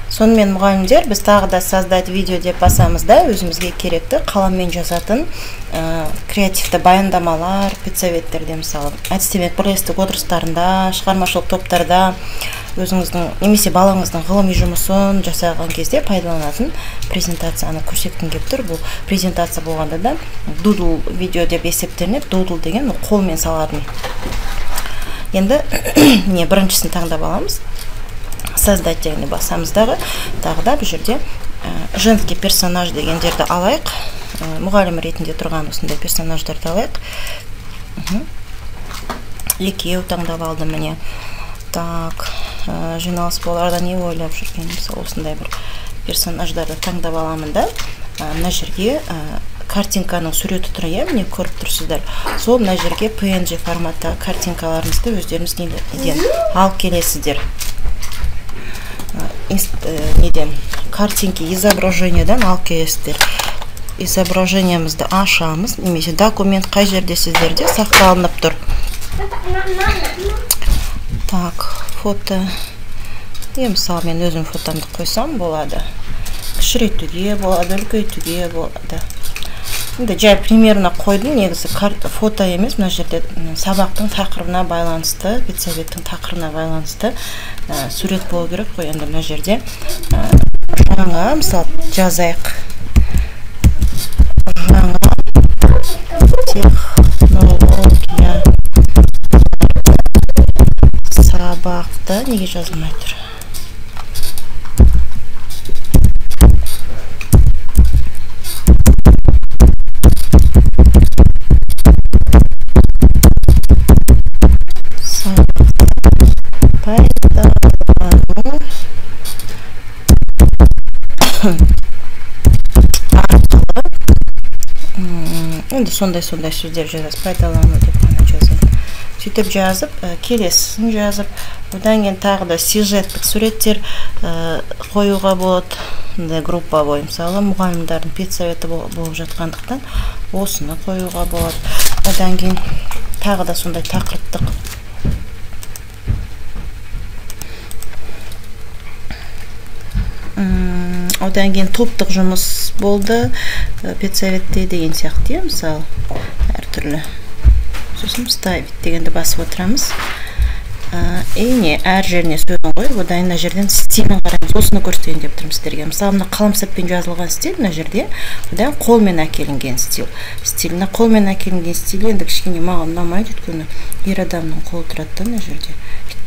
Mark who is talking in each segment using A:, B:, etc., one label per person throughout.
A: Сонымен мұғалімдер, біз тағы да создать видео деп басамыз да, өзімізге керекті қаламмен жазатын креативті баяндамалар, педсоветтер мысалы. Әдістемелік бірлестік отырыстарында, шығармашылық топтарда, өзіңіздің немесе балаңыздың ғылыми жұмысын жасаған кезде пайдаланатын презентацияны көрсеткім келіп тұр. Бұл презентация болғанда да Doodle видео деп есептелінеді. Doodle деген қолмен салатын. Енді біріншісін таңдап аламыз. Создать дегенде басамыздағы, тағы да бұл жерде женский персонаж дегендерді алайық. Мұғалім ретінде тұрған осындай персонаждарды алайық. Екеу таңдап алдым міне. Так, жиналыс боларда не ойлап жүрген, мысалы осындай бір персонаждарды таңдап аламын да. Мына жерге картинканың суреті тұр, міне көріп тұрсыздар. Сол мына жерге PNG форматтағы картинкаларыңызды өздеріңіз неден алып келесіздер. Неден картинки изображениеден алып келесіздер. Изображениемізді ашамыз, немесе документ қай жерде сіздерде сақталынып тұр. Так, фото. Мысалы мен өзім фотомды қойсам болады. Кішірейтуге болады, үлкейтуге болады. Енді жай примерно қойдым, негізі фото емес, мына жерде сабақтың тақырыбына байланысты, педсоветтің тақырыбына байланысты сурет болу керек қой. Енді мына жерде жаңа, мысалы жазайық. Жаңа технология сабақта неге жазылмай тұр? Енді сондай сөздер жазасыз, пайдалану деп қана жазайын. Сөйтіп жазып, келесісін жазып, одан кейін тағы да сюжеттік суреттер қоюға болады. Групповой, мысалы, мұғалімдердің педсоветі болып жатқандықтан осыны қоюға болады. Одан кейін тағы да сондай тақырыптық одан кейін топтық жұмыс болды педсоветте деген сияқты, мысалы, әртүрлі. Сосын ставить дегенді басып отырамыз. Әр жеріне сөзін қойып, одан мына жерден стилін қараймыз. Осыны көрсетейін деп тұрмын сіздерге. Мысалы, мына қаламсаппен жазылған стиль мына жерде, одан қолмен әкелінген стиль. Стиліне қолмен әкелінген стиль енді кішкене маған ұнамайды, өйткені ер адамның қолы тұрады мына жерде.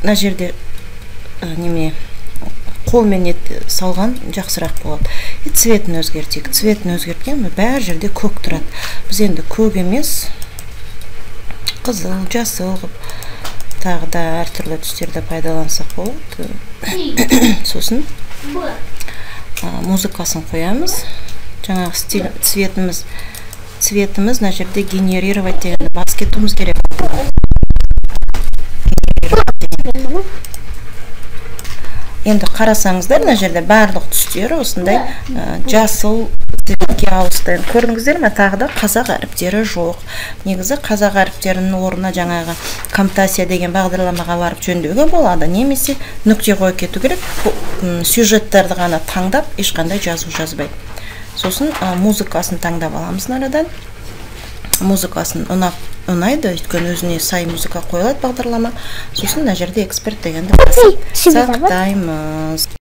A: Мына жерде неме қолмен салған жақсырақ болады. Цветін өзгертейік. Цветін өзгерткен бәр жерде көк тұрады. Біз енді көк емес, қызыл, жасыл тағы да әртүрлі түстерді пайдалансақ болады. Сосын музыкасын қоямыз. Жаңағы стиль цветіміз мына жерде генерировать дегенді бас кетуіміз керек. Енді қарасаңыздар, мына жерде барлық түстері осындай жасыл цветке ауысты. Көрдіңіздер ме? Тағы да қазақ әріптері жоқ. Негізі қазақ әріптерінің орнына жаңағы Camtasia деген бағдарламаға барып жөндеуге болады, немесе нүкте қойып кету керек. Сюжеттерді ғана таңдап, ешқандай жазу жазбай. Сосын музыкасын таңдап аламыз нарадан. Музыкасын ұнайды, өйткені өзіне сай музыка қойылады бағдарлама. Сосын мына жерде эксперт дегенді басып сақтаймыз.